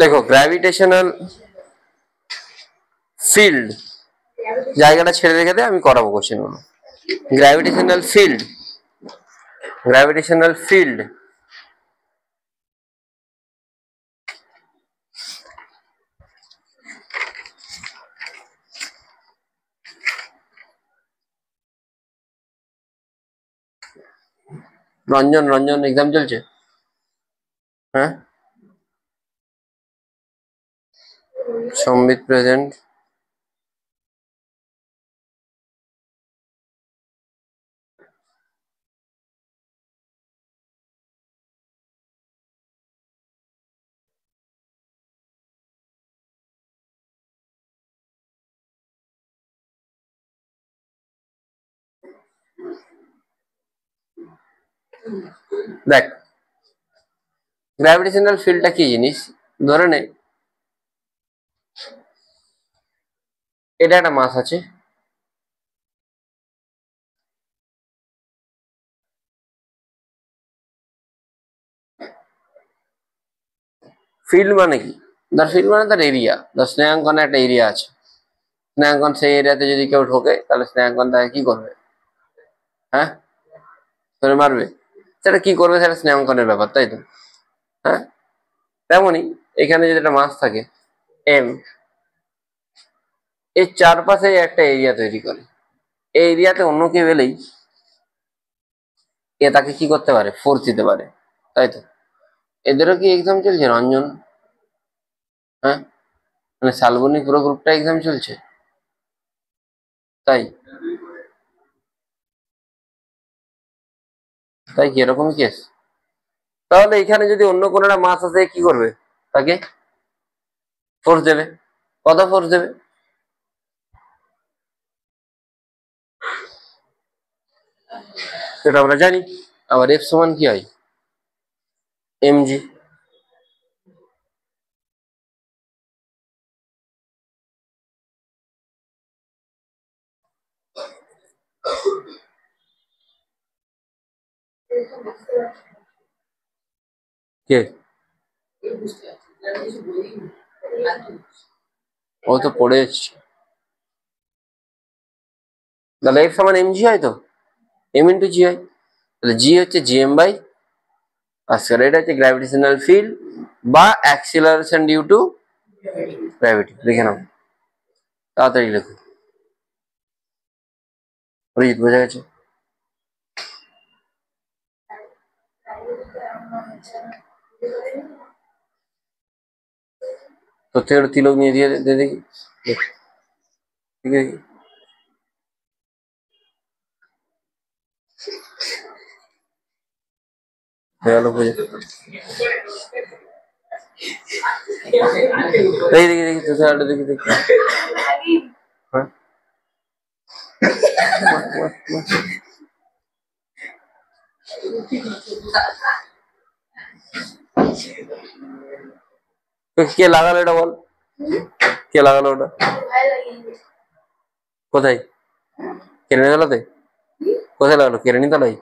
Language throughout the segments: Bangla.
দেখো গ্র্যাভিটেশনাল ফিল্ড, জায়গাটা ছেড়ে রেখে দে, আমি করাবো কোশ্চেন গুলো। Gravitational field, gravitational field Ranjan, Ranjan exam চলছে? হ্যাঁ, সম্বিত প্রেজেন্ট। দেখ গ্র্যাভিটেশনাল ফিল্ডটা কি জিনিস, ধরে নে এটা একটা মাস আছে, ফিল্ড মানে কি, ধর ফিল্ড মানে তার এরিয়া, ধর স্নেহাঙ্কনে একটা এরিয়া আছে, স্নেহাঙ্কন সেই এরিয়াতে যদি কেউ ঢোকে তাহলে স্নেহাঙ্কন তাকে কি করবে, হ্যাঁ ধরে মারবে, সেটা কি করবে সেটা স্নেহাঙ্কনের ব্যাপার, তাই তো? হ্যাঁ, তেমনই এখানে যদি একটা মাস থাকে এম, এর চারপাশে একটা এরিয়া তৈরি করে, এই এরিয়াতে অন্য কেউ এলেই এ তাকে কি করতে পারে, ফোর্স দিতে পারে, তাই তো? এদেরও কি এক্সাম চলছে রঞ্জন? হ্যাঁ, মানে শালবনী পুরো গ্রুপটা এক্সাম চলছে, তাই? তাই কি এরকমই কেস? তাহলে এখানে যদি অন্য কোনো একটা মাস আসে কি করবে, তাকে ফোর্স দেবে, কত ফোর্স দেবে? সেটা আমরা জানি। আবার এফ সমান কি হয়, এম জি। কে? ও তো পড়ে এসছে। তাহলে এফ সমান এম জি হয় তো, এম ইন্টু জি হয়, তাহলে জি হচ্ছে জিএম বাই আর স্কয়ার, এটা হচ্ছে গ্র্যাভিটেশনাল ফিল্ড বা অ্যাক্সিলারেশন ডিউ টু গ্র্যাভিটি। দেখে নাও, তাড়াতাড়ি লেখো। অরিজিৎ বোঝা গেছে? তোর থেকে একটা তিলক নিয়ে দিয়ে দে দেখি, ঠিক আছে? হয়ে গেল বুঝে। দেখি দেখি দেখি তোর থেকে দেখি দেখি। হ্যাঁ, কে লাগালো এটা বল, কে লাগালো ওটা? কোথায়? কেরানি তলাতে? কোথায় লাগালো, কেরানি তলায়?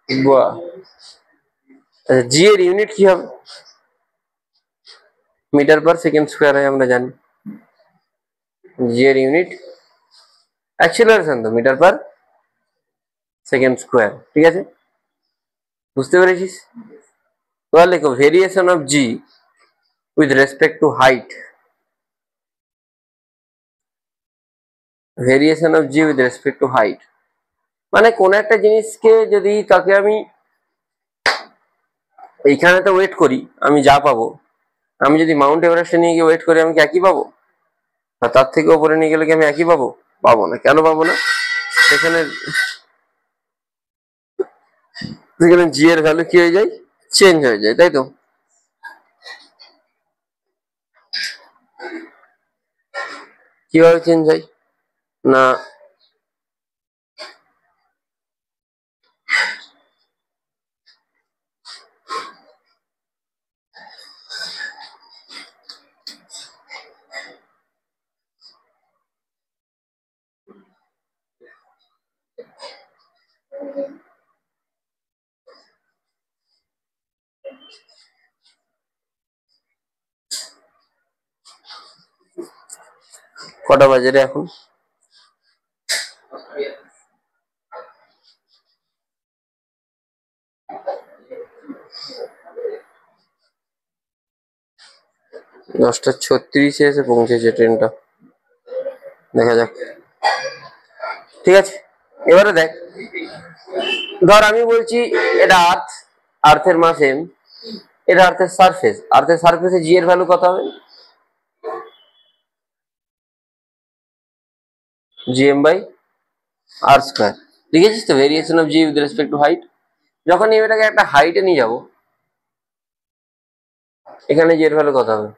বাহ। আচ্ছা, জি এর ইউনিট কি হবে? মিটার পার সেকেন্ড স্কোয়ার হয়, আমরা জানি। জি এর ইউনিট অ্যাক্সিলারেশন তো মিটার পার সেকেন্ড স্কোয়ার, ঠিক আছে? বুঝতে পেরেছিস? এবার লেখো variation of G with respect to height, variation of G with respect to height মানে কোন একটা জিনিসকে যদি তাকে আমি এইখানে তো ওয়েট করি, আমি যা পাবো, আমি যদি মাউন্ট এভারেস্টে নিয়ে গিয়ে ওয়েট করি, আমি কি একই পাবো? আর তার থেকে উপরে নিয়ে গেলে কি আমি একই পাবো? পাবো না। কেন পাবো না? সেখানে সেখানে জি এর ভ্যালু কি হয়ে যায়, চেঞ্জ হয়ে যায়, তাই তো? কিভাবে চেঞ্জ হয় না, কটা বাজে রে এখন? দশটা 36 এসে পৌঁছেছে ট্রেনটা। দেখা যাক। ঠিক আছে, এবারে দেখ, ধর আমি বলছি এটা আর্থের মাস এম, এটা আর্থের সারফেসে জি এর ভ্যালু কত হবে? GM by R square. লিখেছিস তো variation of G with respect to height. যখন এটাকে একটা হাইটে নিয়ে যাব, এখানে জি এর ভ্যালু কত হবে?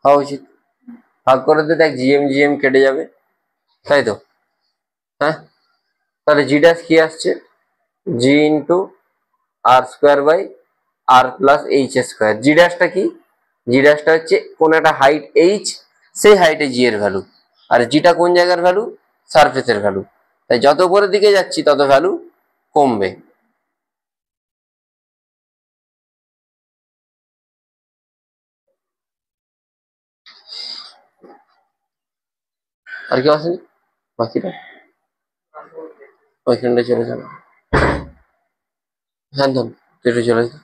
হওয়া উচিত। ভাগ করে দিয়ে দেখ, জিএম কেটে যাবে, তাই তো? হ্যাঁ, তাহলে জি ড্যাশ কি আসছে? G into R square by R plus H square. G ড্যাশটা কি? জি ড্যাশটা হচ্ছে কোন একটা হাইট এইচ, সেই হাইটে জি এর ভ্যালু। আর জিটা কোন জায়গার ভ্যালু? সারফেসের ভ্যালু। তাই যত উপরের দিকে যাচ্ছি তত ভ্যালু কমবে। আর কি আসেনি বাকিটা? ওইখানটা চলে যাবে। হ্যাঁ ধন, কেটে চলে যাবে।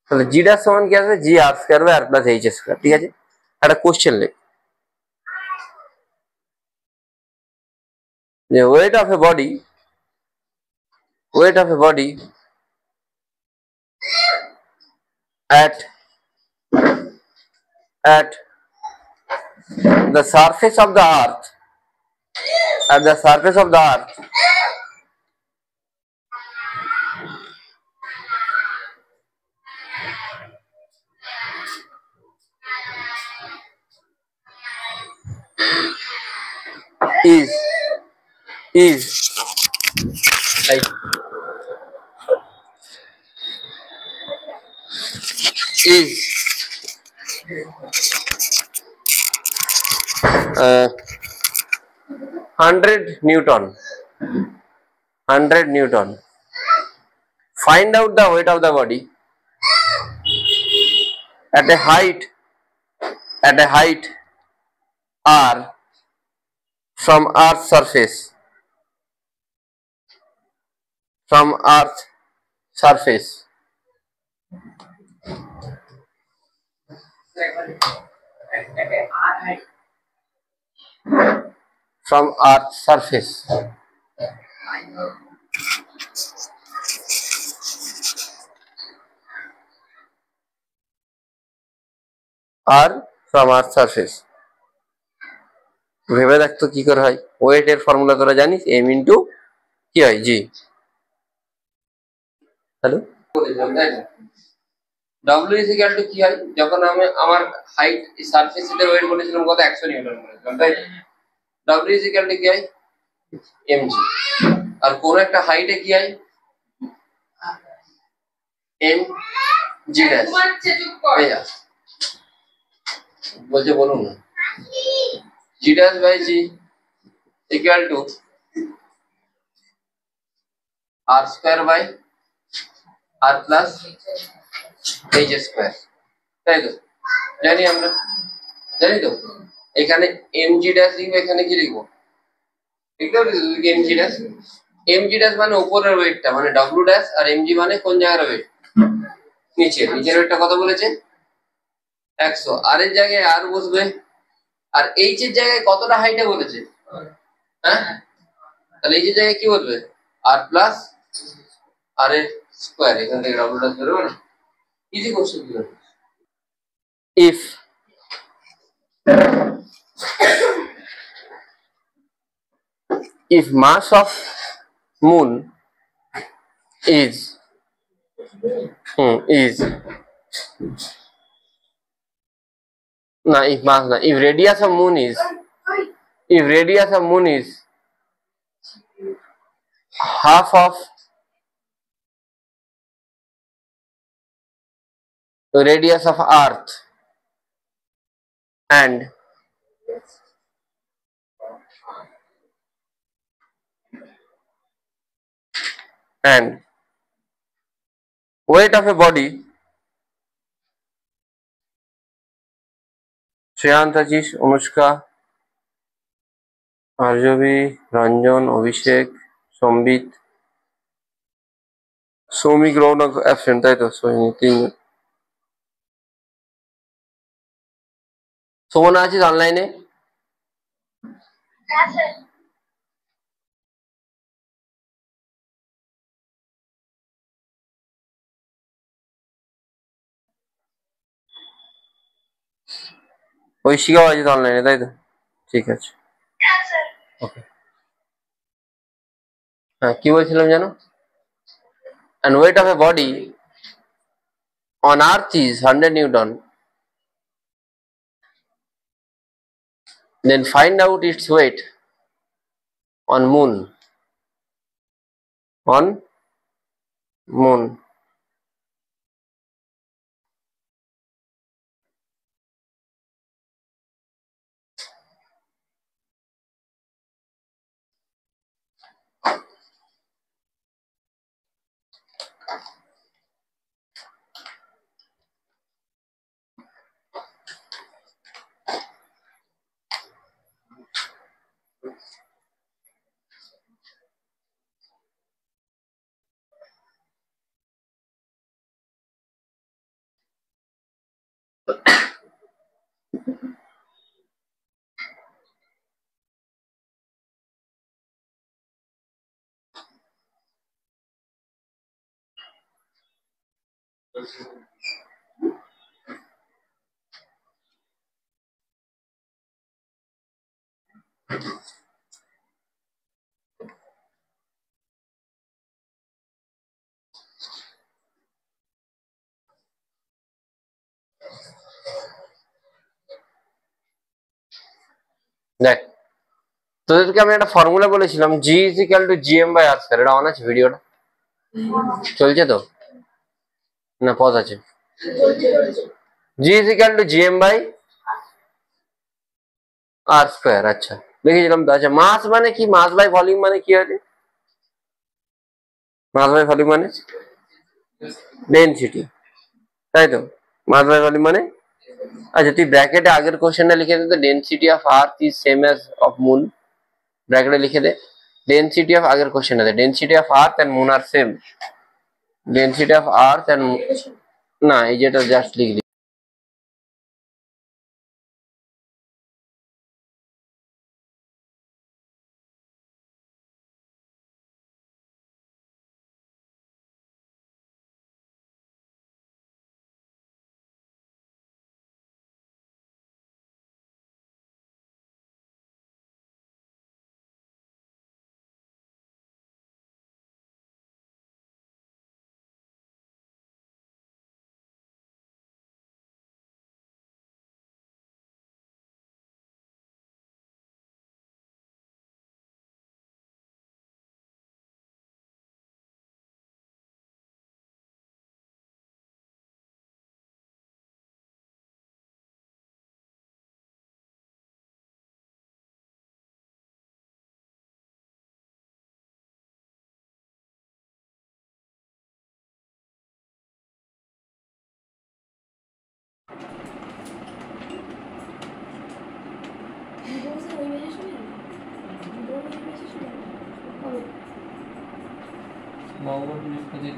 তাহলে জি ড্যাশ সমান কি আসবে? G R square by R plus H square. ঠিক আছে, একটা কোশ্চেন লেখ যে weight of a body at at the surface of the earth at the surface of the earth is is like is 100 Newton. 100 Newton. Find out the weight of the body at a height r from Earth's surface. From Earth's surface. From Earth's surface. Are from earth surface. ভেবে দেখ তো কি করে হয়। ওয়েট এর ফর্মুলা তোরা জানিস, এম ইন্টু কি হয়? G. Hello, W is equal to কি হয়? যখন আমি আমার হাইট সারফেস এর ওয়েট বলেছিলাম কত? 100 নিউটন বলেছিলাম, তাই? ডব্লিউ ইজ ইকুয়াল টু কি হয়? এমজি। আর কোন একটা হাইটে কি হয়? M G dash. বলছে বলুন না। G dash by G equal to R square by R plus H square, তাই তো? জানি আমরা, জানি তো। এখানে এম জি ড্যাশ লিখবো, এখানে কি লিখবো? M G dash. M G dash মানে উপরের ওয়েটটা, মানে ডব্লিউ ড্যাশ, আর এম জি মানে কোন জায়গার ওয়েট? নিচের ওয়েটটা কত বলেছে? 100। আর এর জায়গায় আর বসবে, আর এইচ এর জায়গায় কতটা হাইটে বলেছে? হ্যাঁ, তাহলে এইচ এর জায়গায় কি বলবে? আর প্লাস আর এর স্কোয়ার। এখান থেকে ডব্লিউ ড্যাশ বেরোবে না? ইজি কোশ্চেন ছিল। If mass of moon is No, if mass, no. If radius of moon is half of radius of Earth and weight of a body, শ্রেয়ান্ত আছিস, অনুষ্কা, আর্যবী, রঞ্জন, অভিষেক, সম্বিত, সৌমিক, রৌনক অ্যাবসেন্ট, তাই তো? তিনজন। সুমনা আছিস অনলাইনে? ঐশিকাও আছিস অনলাইনে, তাই তো? ঠিক আছে, ওকে। হ্যাঁ, কি বলছিলাম জানো? And weight of a body on Earth is 100 Newton. Then find out its weight on Moon. On Moon. দেখ, তোদেরকে আমি একটা ফর্মুলা বলেছিলাম, G is equal to GM by R square. এটা অন আছে? ভিডিওটা চলছে তো না পজ আছে? G is equal to GM by R square. আচ্ছা, লিখেছিলাম তো। আচ্ছা, মাস মানে কি? মাস বাই ভলিউম মানে কি আছে? মাস বাই ভলিউম মানে ডেনসিটি, তাই তো? মাস বাই ভলিউম মানে, আচ্ছা তুই ব্র্যাকেটে আগের কোশ্চেনটা লিখে দে তো, density of earth is same as of moon. ব্র্যাকেটে লিখে দে ডেনসিটি অফ, আগের কোশ্চেনে দে density of earth and moon are same. Density of earth and, না এই যেটা জাস্ট লিখলি,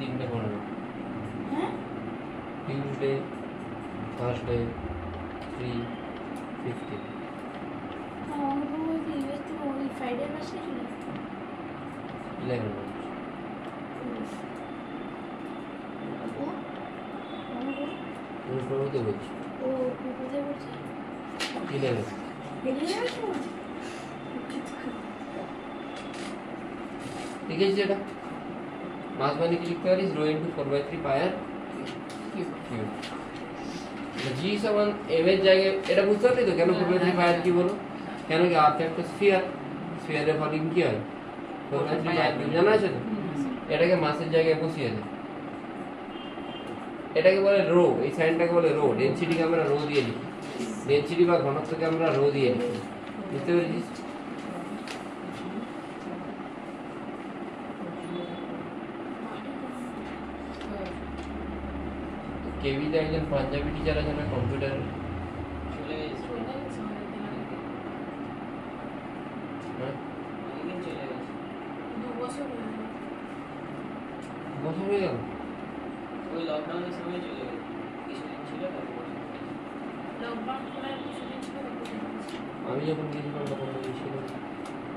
তিনটে পড়বে, টিউসডে, থার্সডে, 3:50। ফ্রাইডে মাসে 11 বলছি। ও কোথায় বলছি? 11 ঠিক আছে। এটা মাস মানে কি লিখতে পারিস? রো ইন্টু 4/3 পাই আর কিউব। জি সমান এম এর জায়গায়, এটা বুঝতে পারলি তো কেন 4/3 পাই কি বলো? কেন কি আর্থ একটা স্ফিয়ার, স্ফিয়ারের ভলিউম কি হয় 4/3 পাই, জানা আছে তো? এটাকে মাসের জায়গায় বসিয়ে দেয়, এটাকে বলে রো, এই সাইনটাকে বলে রো। ডেনসিটিকে আমরা রো দিয়ে লিখি, ডেনসিটি বা ঘনত্বকে আমরা রো দিয়ে লিখি, বুঝতে পেরেছিস? কেভিতে একজন পাঞ্জাবি টিচার আছে না কম্পিউটার, বছর হয়ে গেল, ওই লকডাউনের সময় চলে গেছে, কিছুদিন ছিল আমি যখন গিয়েছিলাম তখন ছিল,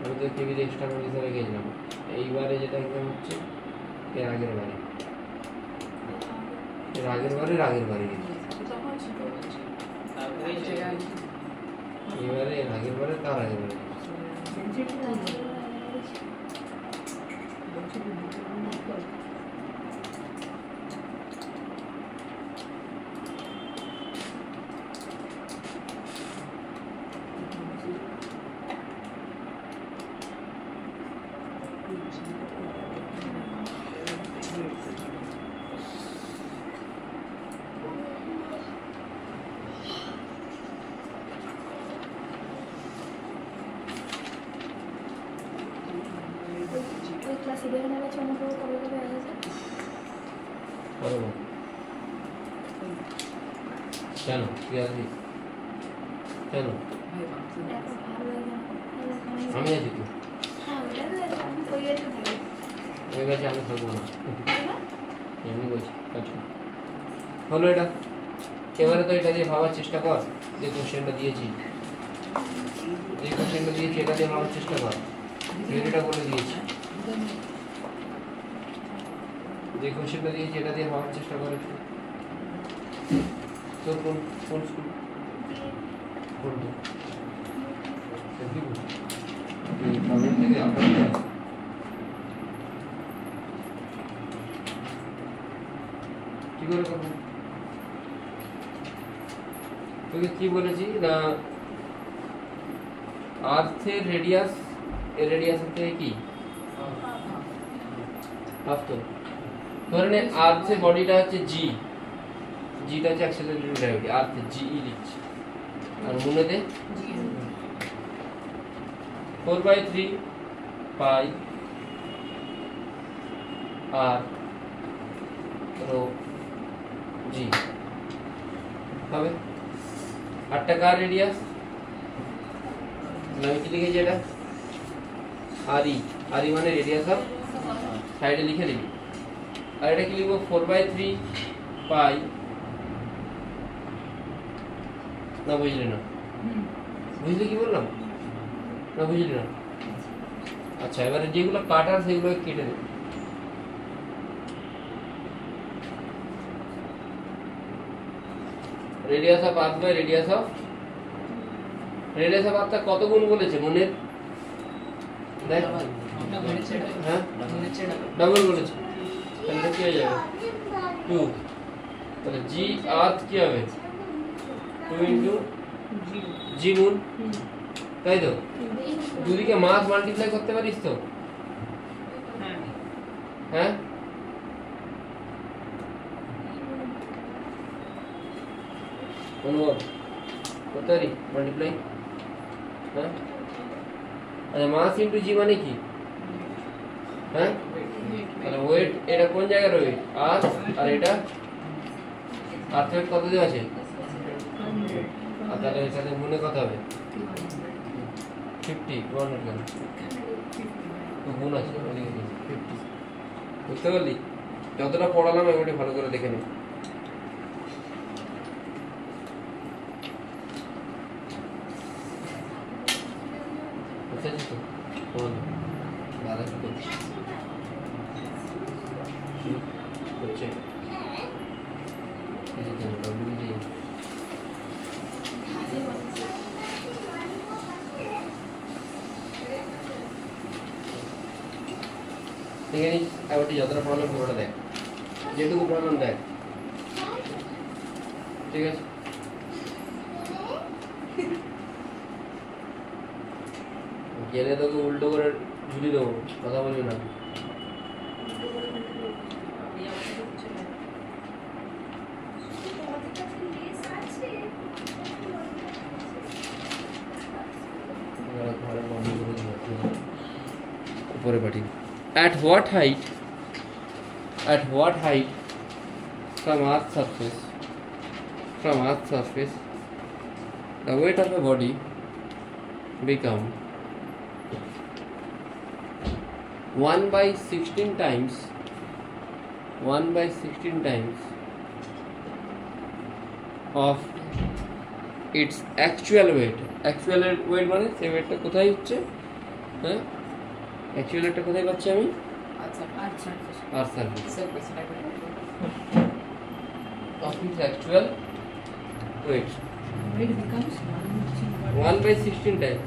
আমি তো কেভিতে এক্সটার্নাল হিসাবে গিয়েছিলাম। এইবারে যেটা এক্সাম হচ্ছে এর আগের বারে, এর আগের বারে গেছি, এবারে এর আগের বারে তার আগের বারে কেন কি আছে, কেন আমি আছি তো, ওই গেছে আমি থাকবো না, এমনি বলছি। আচ্ছা হলো এটা, এবারে তো এটা দিয়ে ভাবার চেষ্টা কর, যে কোশ্চেনটা দিয়েছি, যে কোশ্চেনটা দিয়েছি এটা দিয়ে ভাবার চেষ্টা কর, থিওরিটা বলে দিয়েছি, যে কোশ্চেনটা দিয়েছি এটা দিয়ে ভাবার চেষ্টা কর একটু। তোর কোন কোন স্কুল, কোনটা থেকে আপনার কি করে করবো? তোকে কি বলেছি না, আর্থের রেডিয়াস, এর রেডিয়াসের থেকে কি হাফ, তো ধরে নে আর্থের বডিটা হচ্ছে জি, জিটা হচ্ছে অ্যাক্সিলারেটেড গ্র্যাভিটি, আর্থে জিই লিখছি, আর মনেতে 4/3 পাই আর রো জি হবে। আটটা কার রেডিয়াস, আমি কি লিখেছি এটা আরই, আরই মানে রেডিয়াস অফ, সাইডে লিখে দিবি। আর এটা কি লিখবো 4/3 পাই, না বুঝলি না, বুঝলি কি বললাম না, বুঝলি না? আচ্ছা এবারে যেগুলো কাটার সেগুলো কেটে দেবে, radius of earth by radius of, radius of earth কত গুণ বলেছে মনের, দেখ হ্যাঁ ডাবল বলেছে, তাহলে কি হয়ে যাবে 2, তাহলে জি আর্থ কি হবে 2 ইন্টু জি গুণ, তাই তো? দুদিকে মাস মাল্টিপ্লাই করতে পারিস তো, হ্যাঁ অনুভব করতে পারি মাল্টিপ্লাই, হ্যাঁ আচ্ছা মাস ইন্টু জি মানে কি, হ্যাঁ তাহলে ওয়েট, এটা কোন জায়গার ওয়েট আর, আর এটা আর্থ ওয়েট কত দেওয়া আছে, আর তাহলে এখানে মনে কত হবে 50, 200 কেন তো গুণ আছে ওদিকে 50, বুঝতে পারলি? যতটা পড়ালাম এবারে ভালো করে দেখে নে। বুঝতে পারছিস তো? দাদা কি করছে করছে দেখে নিস, এবারটি যতটা পড়ালাম পুরোটা দেখ, যেটুকু পড়ালাম দেখ, ঠিক আছে? গেলে তোকে উল্টো করে ঝুলি দেবো, কথা বলবি না। উপরে পাঠিয়ে। At what height from Earth's surface the weight of a body become 1/16 times of its actual weight মানে সেই ওয়েটটা কোথায় হচ্ছে, হ্যাঁ অ্যাকচুয়াল ওয়েটটা কোথায় পাচ্ছি আমি, earth surface of its actual weight 1/16 times.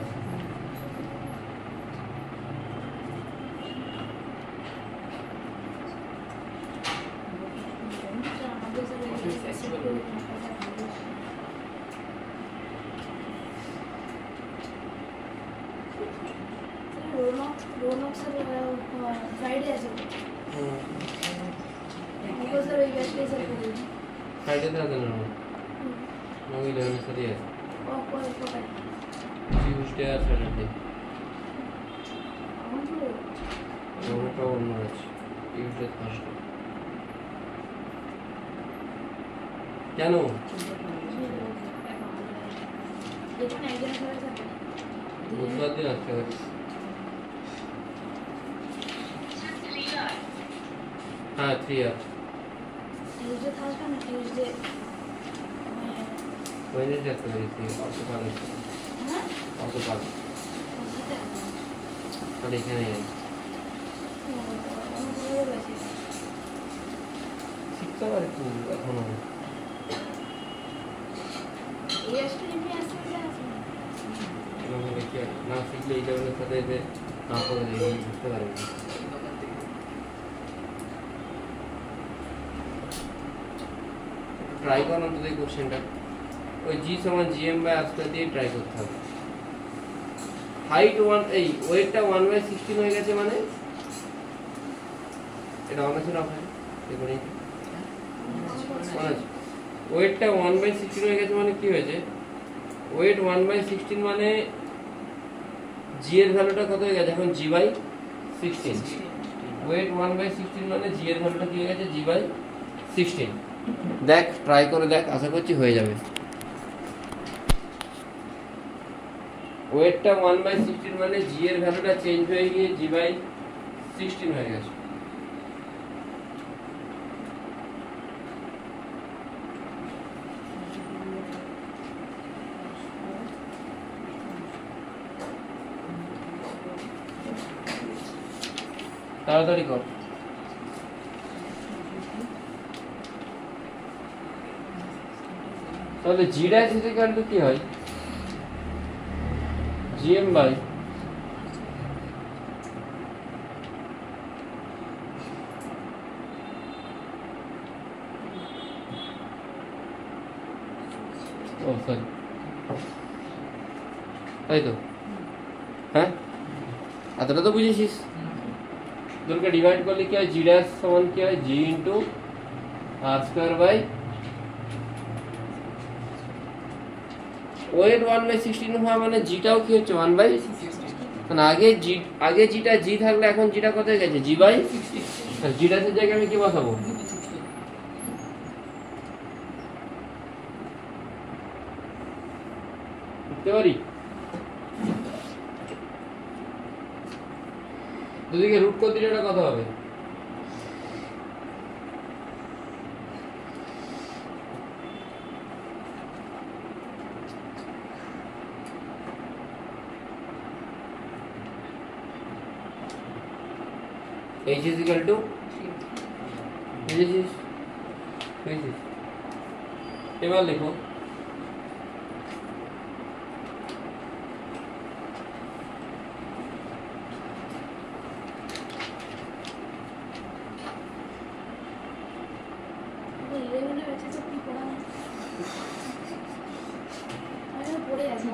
Friday আছে স্যার ওই ব্যাচে স্যার ফ্রাইডে তে আছে না, নয় 11 এর সাথে আছে, কোথায় টিউসডে আর স্যাটারডে ওটা অন্য আছে, টিউসডে ফার্স্ট কেন এখানে একজন স্যার আছে বুধবার দিন আসতে পারি, हाँ 3 यार ट्यूसडे था ना ट्यूसडे वेडनेसडे আসতে পারি, অটো পার হ্যাঁ অটো পার আর এখানে শিখতে পারি তো এখনো এই আজকে এমনি আসতে আছে না শিখলে এই কারণে সাথে যে না করে এই বুঝতে পারবো ট্রাই করো অন্তত এই কোশ্চেনটা, ওই জি সমান জিএম বাই আর স্কয়ার দিয়ে ট্রাই করতে হবে। হাইট 1 এই ওয়েটটা 1/16 হয়ে গেছে মানে এটা অনেক না হয় দেখুন এই ওয়েটটা 1/16 হয়ে গেছে মানে কি হয়েছে, ওয়েট 1/16 মানে জি এর ভ্যালুটা কত হয়ে গেছে এখন g/16, ওয়েট 1/16 মানে জি এর ভ্যালুটা কি হয়ে গেছে g/16। দেখ ট্রাই করে দেখ, আশা করছি হয়ে যাবে। ওয়েটটা 1/16 মানে জি এর ভ্যালুটা চেঞ্জ হয়ে গিয়ে g/16 হয়ে গেছে। তাড়াতাড়ি কর। তাহলে জি ড্যাশ ইকুয়াল টু কি হয়, জিএম বাই ও সরি তাই তো, হ্যাঁ এতটা তো বুঝেছিস। দুটোকে ডিভাইড করলে কি হয়, জি ড্যাশ সমান কি হয় G into R square by weight 1/16 হওয়া মানে জিটাও কি হচ্ছে 1/16, মানে আগে জিটা জি থাকলে এখন জিটা কত হয়ে গেছে g/16, আর জি ড্যাশের জায়গায় আমি কি বসাবো, বুঝতে পারি দুদিকে রুট করতে এটা কত হবে, h is equal to এবার লিখো ইলেভেনে বেঁচে তো কি পড়া আমি পড়ে আছি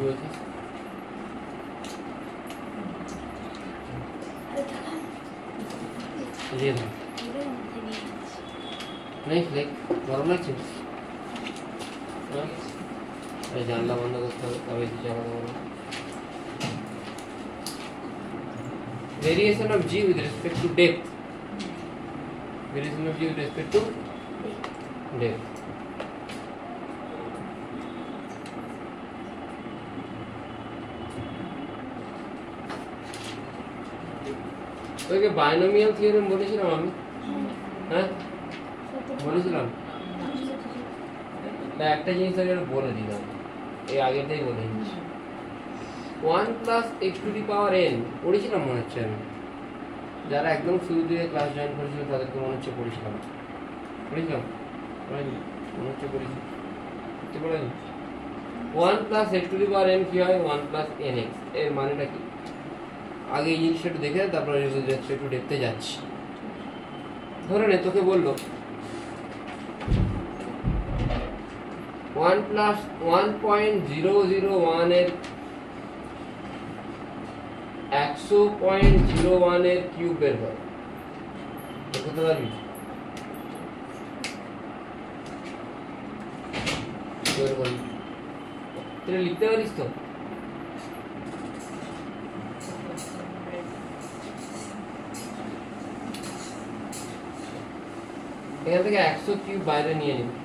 কি বলছিস? अरे दादा দিয়ে দাও। मेरे माथे नहीं है নেই লাইক গরম লাগছে? হ্যাঁ? এই জানলা বন্ধ করতে হবে, তবে কিছু চালাতে পারবো। Variation of G with respect to depth. Variation of G with respect to depth. ওইকে বাইনোমিয়াল থিওরেম বলেছিলাম আমি, হ্যাঁ বলেছিলাম। তা একটা জিনিস আমি বলে দিলাম, এই আগেরটাই বলে দিচ্ছি। 1 plus x to the power N পড়েছিলাম মনে হচ্ছে আমি, যারা একদম শুরু দিয়ে ক্লাস জয়েন করেছিল তাদেরকে মনে হচ্ছে পড়েছিলাম, মনে হচ্ছে পড়েছি, 1 plus x to the power N কি হয়? 1 প্লাস এন এক্স। এর মানেটা কি? আগে এই জিনিসটা একটু দেখে তারপরে একটু দেখতে যাচ্ছি। ধরে নে তোকে বললো 1 প্লাস 1.001 এর 100.01 এর কিউব বের কর, করতে পারবি? বের করবি, তুই লিখতে পারিস তো? এখান থেকে 100 কিউব বাইরে নিয়ে নিবি,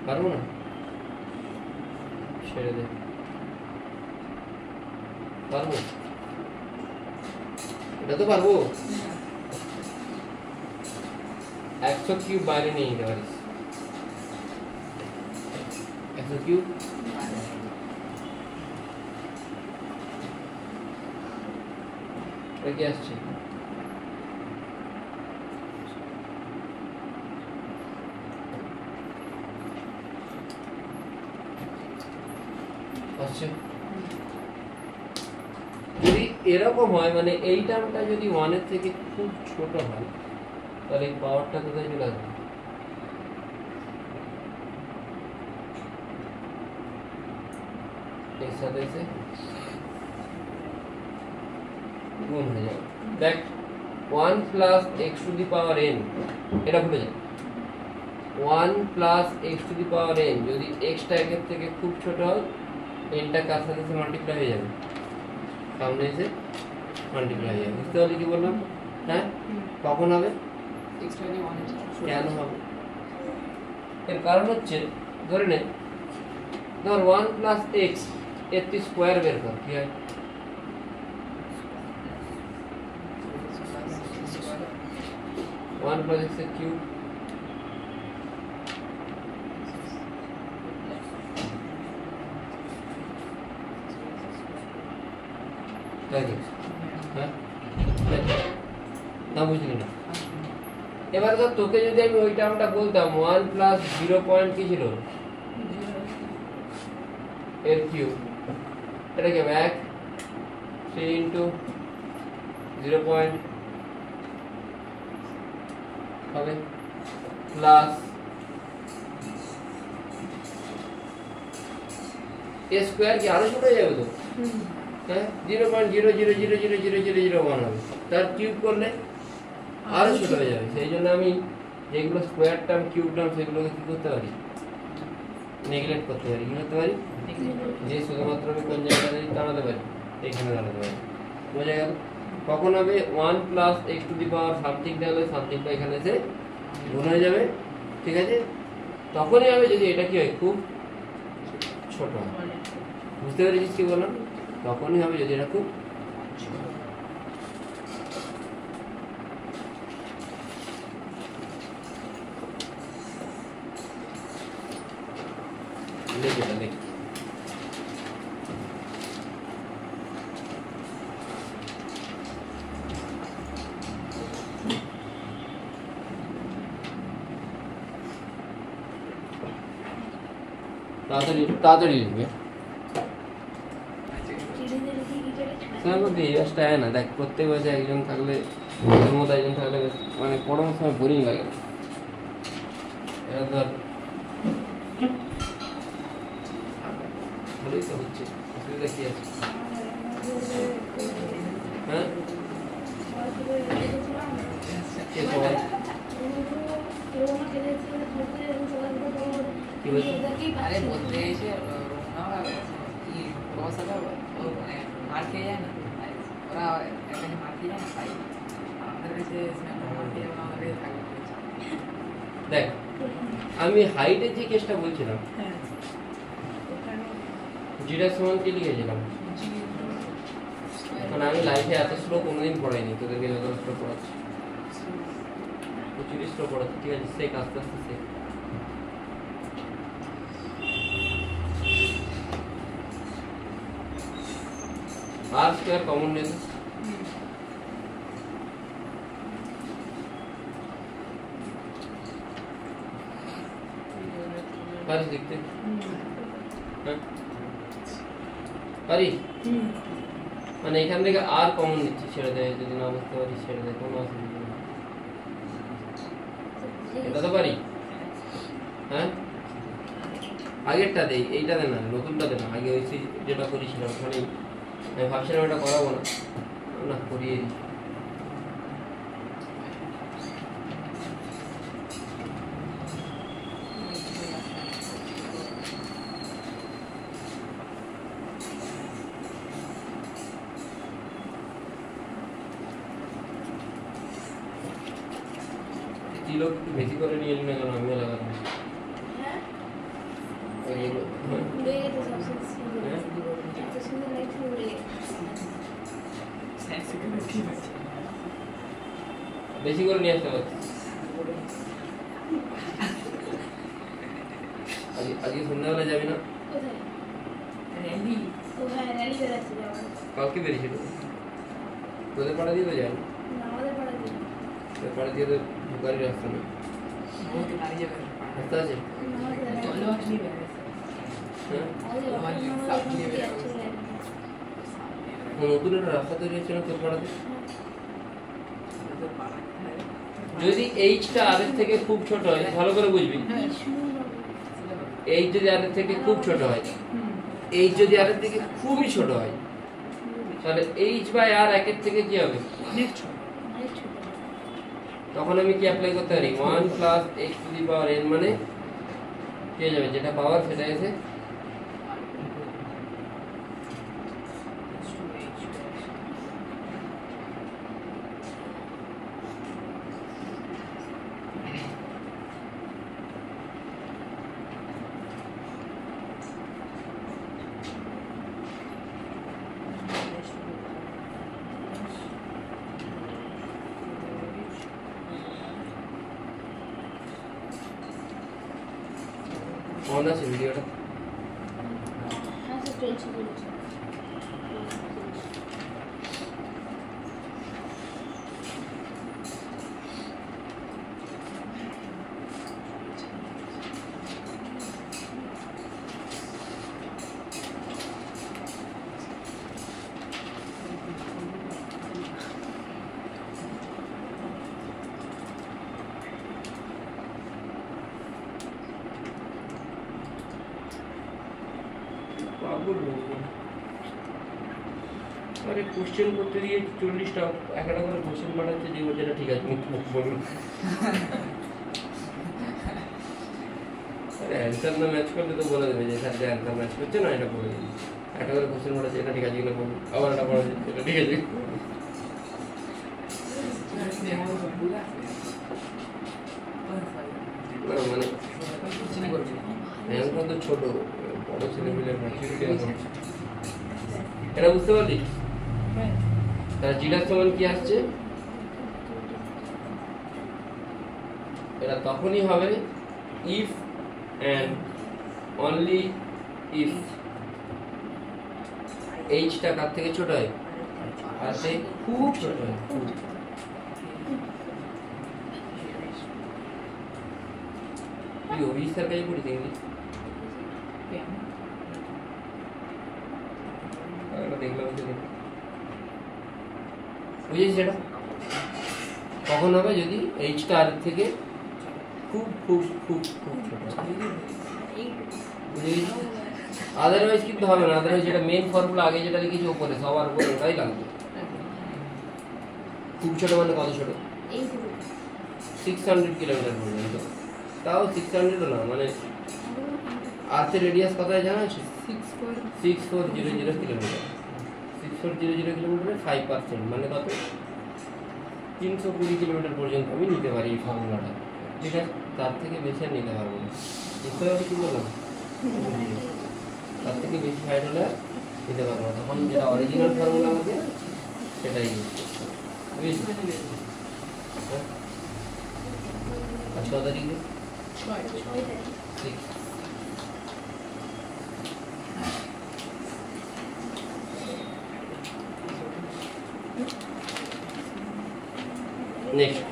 পারবো না, ছেড়ে দে। পারবো, এটা তো পারবো। 100 কিউব বাইরে নিয়ে নিতে পারিস, 100 কিউব কি আসছে? যদি এরকম হয়, মানে এই টার্মটা যদি 1 এর থেকে খুব ছোট হয়, তাহলে এই পাওয়ারটা কোথায় চলে আসবে? এর সাথে এসে গুণ হয়ে যাবে। দেখ 1 plus x to the power N, এটা ভুলে যা। 1 plus x to the power N, যদি এক্সটা একের থেকে খুব ছোট হয়, এনটা কার সাথে এসে মাল্টিপ্লাই হয়ে যাবে, সামনে এসে মাল্টিপ্লাই হয়ে যাবে। বুঝতে পারলি কি বললাম? হ্যাঁ, কখন হবে? কেন হবে? এর কারণ হচ্ছে, ধরে নে, ধর 1 প্লাস এক্স এর তুই স্কোয়ার বের কর, কি হয়? 1 প্লাস এক্স এর কিউব, হ্যাঁ না, বুঝলি না? এবার ধর তোকে যদি আমি ওই টার্মটা বলতাম 1 প্লাস 0 পয়েন্ট কি ছিল এর কিউব, এটা কি হবে? 1 3 ইন্টু 0 পয়েন্ট হবে, প্লাস এ স্কোয়ার কি আরো ছোট হয়ে যাবে তো? হ্যাঁ, 0.000000001 হবে, তার কিউব করলে আরো ছোট হয়ে যাবে। সেই জন্য আমি যেগুলো স্কোয়ার টার্ম কিউব টার্ম সেগুলোকে কি করতে পারি? নেগলেক্ট করতে পারি। কি করতে পারি? যে শুধুমাত্র আমি কোন জায়গাটা দাঁড়াতে পারি, এখানে দাঁড়াতে পারি। বোঝা গেল? কখন হবে? 1 plus x to the power something, তাহলে সামথিংটা এখানে এসে গুণ হয়ে যাবে, ঠিক আছে? তখনই হবে যদি এটা কি হয়, খুব ছোট হয়। বুঝতে পেরেছিস কি বললাম? তখনই হবে যদি এটা খুব লিখে লিখে তাড়াতাড়ি তাড়াতাড়ি লিখবে। চিঠিতে লিখি কি করে? স্নেহাঙ্কন তো এই ব্যাসটা আয় না, দেখ প্রত্যেক ব্যাচে একজন থাকলে, ওদের মতো একজন থাকলে মানে পড়ানোর সময় বোরিং লাগে না। এরা ধর ভালোই তো হচ্ছে, অসুবিধা কি আছে? হ্যাঁ কে সবাই কি বলছে? আরে বলতে এসে কি বসাটা মার খেয়ে যায় না, ওরা এখানে মার খেয়ে যায় না, তাই আমাদের কাছে মার খেয়ে যাবে, আমাদের কাছে থাকবে। দেখ আমি হাইটের যে কেসটা বলছিলাম, জিরা সমানকে লিখেছিলাম, মানে আমি লাইফে এত স্লো কোনোদিন পড়াইনি, তোদেরকে যত স্লো পড়াচ্ছি, প্রচুর স্লো পড়াচ্ছি। ঠিক আছে, শেখ আস্তে আস্তে শেখ। আর স্কোয়ার কমন নেই, পারিস দেখতে? হ্যাঁ পারিস? মানে এখান থেকে আর কমন নিচ্ছি, ছেড়ে দেয়, যদি না বুঝতে পারিস ছেড়ে দেয়, কোনো অসুবিধা নেই। এটা তো পারি। হ্যাঁ আগেরটা দেই, এইটা দে না, নতুনটা দে না, আগে ওই যেটা করেছিলাম ওখানেই। আমি ভাবছিলাম এটা করাবো না, না করিয়ে দিই। তিলক একটু বেশি করে নিয়ে এলি না কেন? আমিও লাগাতাম হ্যাঁ এগুলো। হ্যাঁ উড়ে গেছে সব সুন্দর, হ্যাঁ? এত সুন্দর লাগছে, উড়ে গেছে। বেশি করে নিয়ে আসতে পারছি। আজকে সন্ধ্যাবেলা যাবি না? কোথায়? র্যালি ও হ্যাঁ, র্যালি বেড়াচ্ছে যাওয়ার। কালকে বেরিয়েছিল, তোদের পাড়া দিয়ে তো যায় না, না, আমাদের পাড়া দিয়ে। তোদের পাড়া দিয়ে তো ঢোকারই রাস্তা নেই। বহুত দাঁড়িয়ে যাবে, রাস্তা আছে? চলো আসলি বেড়ে হ্যাঁ আমাদের নতুন একটা রাস্তা তৈরি হচ্ছে না তোর পাড়াতে? যদি এইচটা আরের থেকে খুব ছোট হয়, ভালো করে বুঝবি, এইচ যদি আরের থেকে খুব ছোট হয়, এইচ যদি আরের থেকে খুবই ছোট হয়, তাহলে এইচ বাই আর একের থেকে কি হবে? অনেক ছোট। তখন আমি কি অ্যাপ্লাই করতে পারি? 1 plus x to the power N, মানে কি হয়ে যাবে? যেটা পাওয়ার সেটা এসে অন আছে ভিডিওটা। হ্যাঁ স্যার, চলছে চলছে। পাগল লোক। আরে কোশ্চেন করতে দিয়ে 40টা একটা করে কোশ্চেন বানাচ্ছে, যে যেটা ঠিক আছে মুখ বলুন। আরে অ্যান্সার না ম্যাচ করলে তো বলে দেবে যে স্যার যে অ্যান্সার ম্যাচ করছে না, এটা বলে দিই। একটা করে কোশ্চেন বানাচ্ছে, এটা ঠিক আছে কিনা বলুন, আবার এটা পড়াচ্ছে, এটা ঠিক আছে। না মানে এখন তো ছোট, বড় ছেলে মিলে ম্যাচুরিটি আছে, এটা বুঝতে পারলি? তার জিরার সমান কি আসছে? এটা তখনই হবে ইফ অ্যান্ড অনলি ইফ এইচটা কার থেকে ছোট হয়? আর সে খুব ছোট হয়, খুব। তুই অভিজিৎ স্যার কাছে পড়িস ইংলিশ? এটা দেখলাম বুঝেছি সেটা কখন হবে যদি এইচটা আর থেকে খুব খুব খুব খুব ছোট বুঝেছি আদারওয়াইজ কিন্তু হবে না আদারওয়াইজ যেটা মেন ফর্মুলা আগে যেটা লিখেছি উপরে সবার উপরে ওটাই লাগবে খুব ছোট মানে কত ছোট 600 কিলোমিটার পর্যন্ত তাও 600 না মানে আর্থের রেডিয়াস কত জানা আছে 6400 কিলোমিটার 6400 কিলোমিটারে 5% মানে কত 320 কিলোমিটার পর্যন্ত আমি নিতে পারি এই ফর্মুলাটা ঠিক আছে তার থেকে বেশি আর নিতে পারবো না বুঝতে পারছি কি বললাম তার থেকে বেশি হাইট হলে নিতে পারবো না তখন যেটা অরিজিনাল ফর্মুলা হবে সেটাই ইউজ করতে হবে আর 6 তারিখে 6 নেক্সট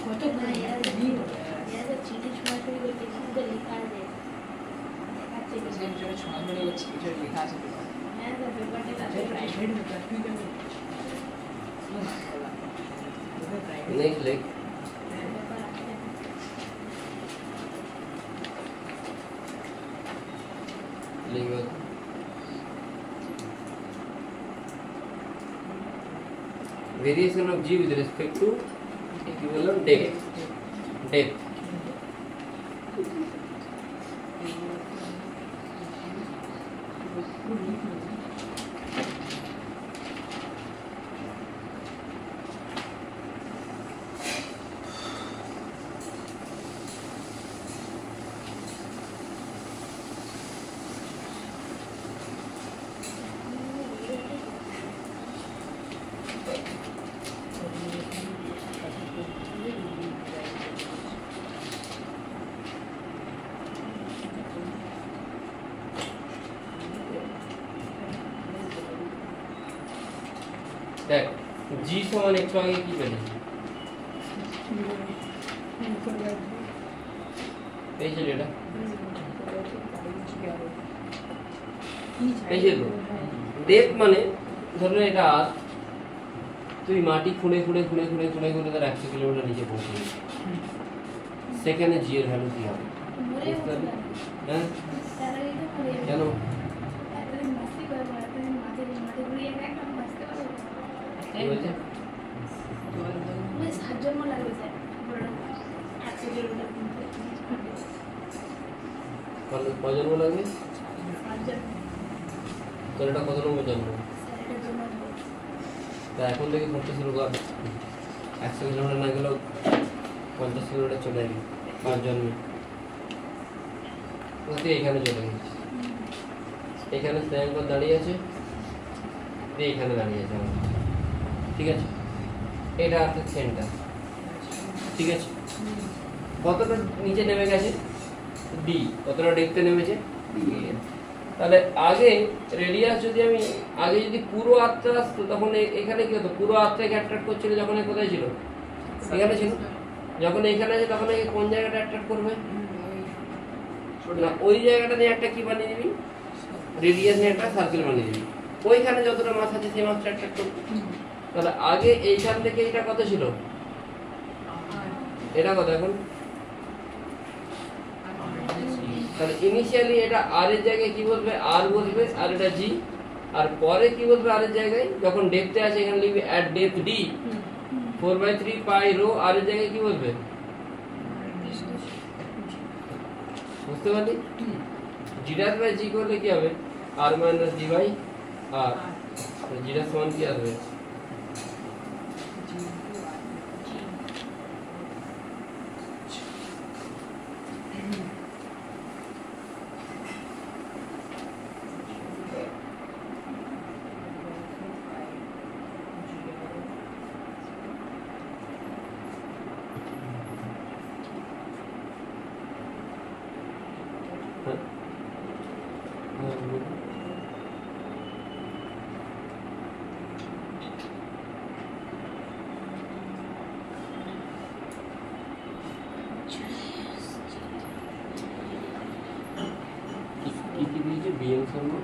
কত না यार यार চিঠি ছড়া করে দেখি তো লেখা আছে দেখাচ্ছে সেন্টারে ছড়াছড়ি হচ্ছে কিছু লেখা আছে হ্যাঁ তো পেপারটা আছে প্রাইভেট পেপার তুই কেন নেক্সট লেখ পেপার আছে লিখবে variation of g with respect to equivalent depth দেখ জি সমান একটু আগে কি পেলি এই যে এটা এই যে ডেপথ মানে ধরো এটা আর তুই মাটি খুঁড়ে খুঁড়ে খুঁড়ে খুঁড়ে খুঁড়ে খুঁড়ে তার 100 কিলোমিটার নিচে পৌঁছে গেছিস সেখানে জি এর ভ্যালু কি হবে মরে হ্যাঁ স্যালারি তো মরে কেন এত মস্তি করে এত মাঠে মাঠে ঘুরিয়ে একদম বাঁচতে পারবো কি বলছে বেশ 7 জন্ম লাগবে স্যার বড় 100 কিলোমিটার কজন্ম লাগবে 7 জন্ম তোর এটা কত নম্বর জন্ম স্যার এটার জন্য তা এখন থেকে ঘুরতে শুরু কর 100 কিলোমিটার না গেলেও 50 কিলোমিটার চলে যাবি 5 জন্মে তুই এখানে চলে গেছিস এখানে স্নেহাঙ্কর দাঁড়িয়ে আছে তুই এখানে দাঁড়িয়ে আছে আমার ঠিক আছে এটা আছে সেন্টার ঠিক আছে কতটা নিচে নেমে গেছে ডি কতটা দেখতে নেমেছে তাহলে আগে রেডিয়াস যদি আমি আগে যদি পুরো আত্মা আসতো তখন এখানে কি হতো পুরো আত্মাকে অ্যাট্রাক্ট করছিল যখন কোথায় ছিল এখানে ছিল যখন এখানে আছে তখন একে কোন জায়গাটা অ্যাট্রাক্ট করবে না ওই জায়গাটা নিয়ে একটা কি বানিয়ে দিবি রেডিয়াস নিয়ে একটা সার্কেল বানিয়ে দিবি ওইখানে যতটা মাছ আছে সেই মাছটা অ্যাট্রাক্ট করবে তাহলে আগে এইখান থেকে এটা কত ছিল এটা কত এখন তাহলে ইনিশিয়ালি এটা আর এর জায়গায় কি বলবে আর বলবে আর এটা জি আর পরে কি বলবে আর এর জায়গায় যখন ডেপথে আছে এখানে লিখবে এট ডেপথ ডি 4/3 পাই রো আর এর জায়গায় কি বলবে বুঝতে পারলি জি ড্যাশ বাই জি করলে কি হবে R minus G by R G dash সমান কি আসবে কি দিয়েছে বিএম শর্মা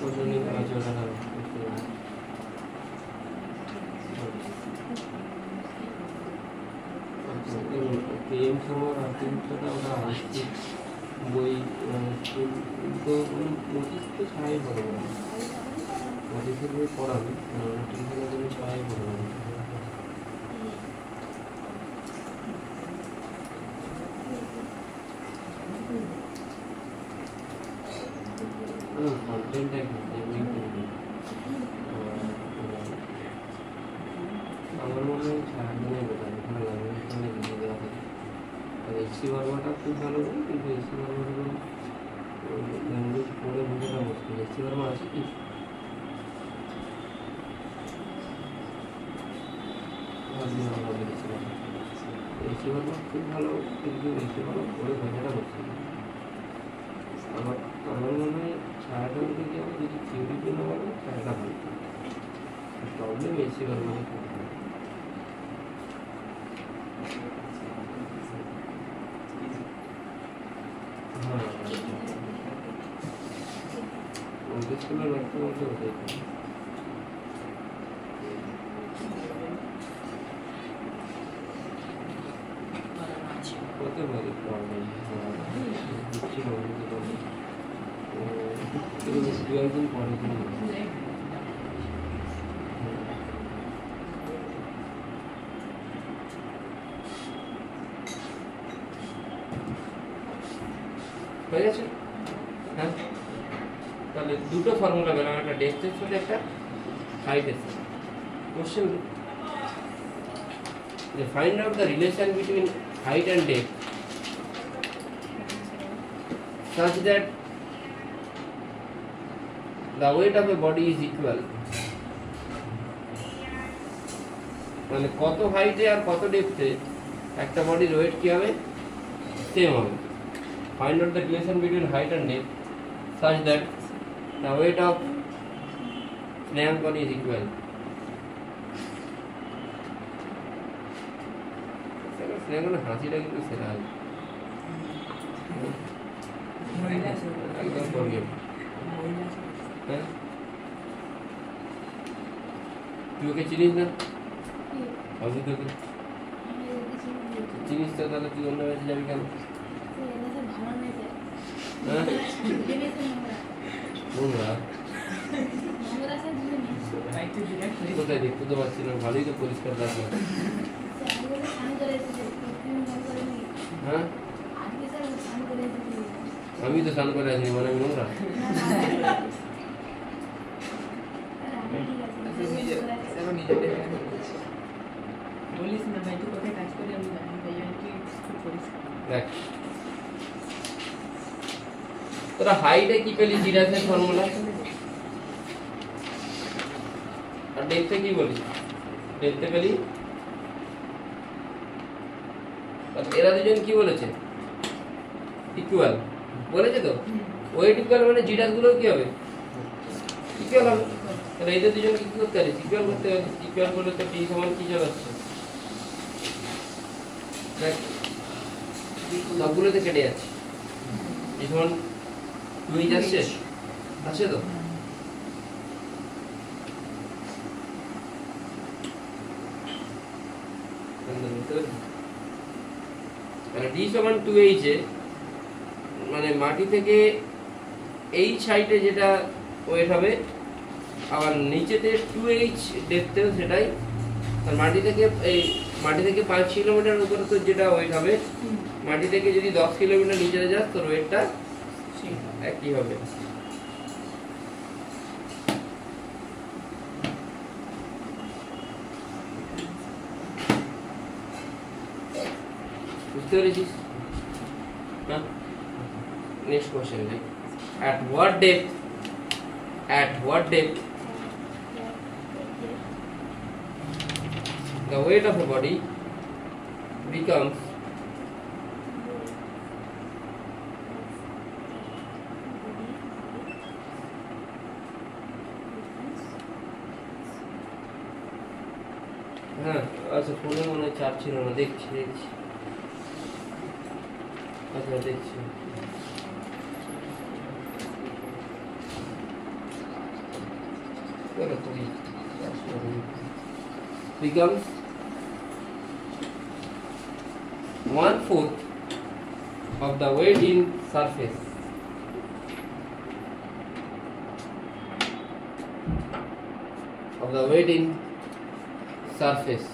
ওজনে আছে ওটা ধরো বিএম শর্মার আর্টিকেলটা ওটা আসছে বই তো নোটিশ তো ছাড়াই পড়ে নোটিশের বই পড়াবে নোটিফিকেশনের জন্য ছাড়াই পড়বে কন্টেন্ট আমার মনে হয় সারাদিনে বোঝাবে ভালো লাগে ওখানে লিখে দেওয়া থাকে আর এসি বার্মাটা খুব ভালো বই কিন্তু এসি বার্মাটা ল্যাঙ্গুয়েজ পড়ে বোঝাটা মুশকিল এসি বার্মা আছে কি এসি বার্মা খুব ভালো কিন্তু এসি বার্মা পড়ে বোঝাটা মুশকিল আমার মনে হয় ছায়াটা উঠে গিয়ে আমি যদি থিওরির জন্য বলো ছায়াটা ভালো প্রবলেম এসি বার্মা স্কুলের লক্ষ্য বলতে হতে হতে পারে প্রবলেম দু একদিন পরে হয়ে গেছে হ্যাঁ তাহলে দুটো ফর্মুলা পেলাম একটা ডেপথের সাথে একটা হাইটের সাথে কোশ্চেন যে find out the relation between height and depth such that the weight of a body is equal মানে কত হাইটে আর কত ডেপথে একটা বডির ওয়েট কি হবে সেম হবে find out the relation between height and depth such that the weight of স্নেহাঙ্কন is equal স্নেহাঙ্কনের হাসিটা কিন্তু সেরা হবে একদম ফরগেট হ্যাঁ তুই ওকে চিনিস না আমি তোকে চিনিস তো তাহলে তুই অন্য ব্যাচে যাবি কেন হ্যাঁ নোংরা কোথায় দেখতে তো পাচ্ছি না ভালোই তো পরিষ্কার রাখলাম হ্যাঁ আমি তো স্নান করে আসিনি মানে আমি নোংরা বলিস না ভাই তুই কোথায় কাজ করি আমি জানি ভাই তুই পরিষ্কার দেখ তোরা হাইটে কি পেলি জিরাসের ফর্মুলা আর ডেপথে কি বলি ডেপথে পেলি এরা দুজন কি বলেছে ইকুয়াল বলেছে তো ওয়েট ইকুয়াল মানে জিরাস গুলো কি হবে ইকুয়াল হবে তাহলে এদের দুজন কি করতে পারে ইকুয়াল করতে হবে ইকুয়াল করলে তো টি সমান কি চলে আসছে দেখ সবগুলোতে কেটে যাচ্ছে টি সমান 2 আসছে আছে তো ডি সমান 2h এ মানে মাটি থেকে এই সাইডে যেটা ওয়েট হবে আবার নিচেতে 2h ডেপথেও সেটাই আর মাটি থেকে 5 কিলোমিটার উপরে তো যেটা ওয়েট হবে মাটি থেকে যদি 10 কিলোমিটার নিচে যাস তোর ওয়েটটা একই হবে বুঝতে পেরেছিস না নেক্সট কোশ্চেন দেখ at what depth the weight of a body becomes হ্যাঁ আচ্ছা ফোনে মনে চার্জ ছিল না দেখছি আচ্ছা দেখছি becomes 1/4 of the weight in surface of the weight in surface.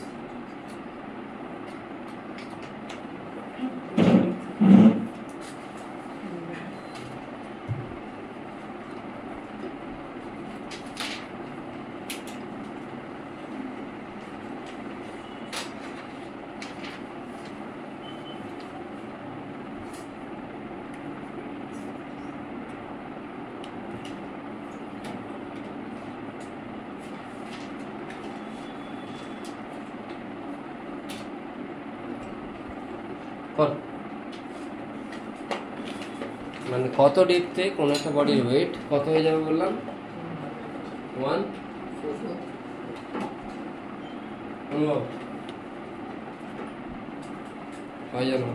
মানে কত ডেপথে কোন একটা বডির ওয়েট কত হয়ে যাবে বললাম 1 অনুভব হয় জানো